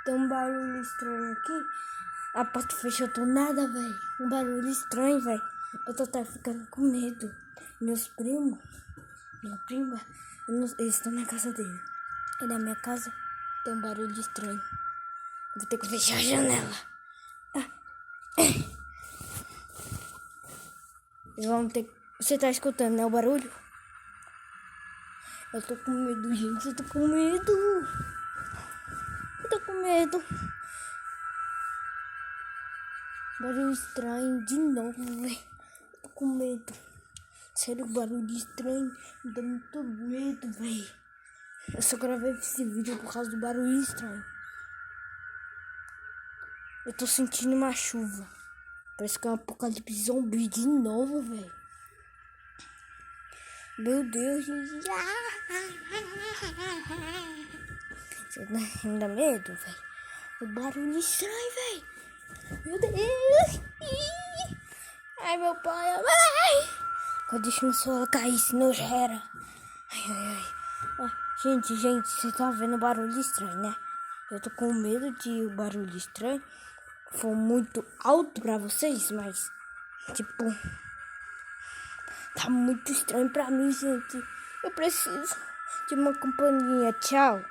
Tem um barulho estranho aqui. A porta fechou do nada, velho. Um barulho estranho, velho. Eu tô até ficando com medo. Meus primos, minha prima, eles estão na casa dele. E na minha casa tem um barulho estranho. Vou ter que fechar a janela. Eles vão ter. Você tá escutando, né, o barulho? Eu tô com medo, gente. Eu tô com medo. Eu tô com medo. Barulho estranho de novo, velho. Tô com medo. Sério, barulho estranho. Me dá muito medo, velho. Eu só gravei esse vídeo por causa do barulho estranho. Eu tô sentindo uma chuva. Parece que é um apocalipse zumbi de novo, velho. Meu Deus, gente. Me dá medo, velho. O barulho estranho, velho. Meu Deus. Ai, meu pai. Ai. Deixa meu celular cair, senão já era. Ai. Gente, você tá vendo barulho estranho, né? Eu tô com medo de o barulho estranho for muito alto pra vocês, mas, tipo, tá muito estranho pra mim, gente. Eu preciso de uma companhia. Tchau.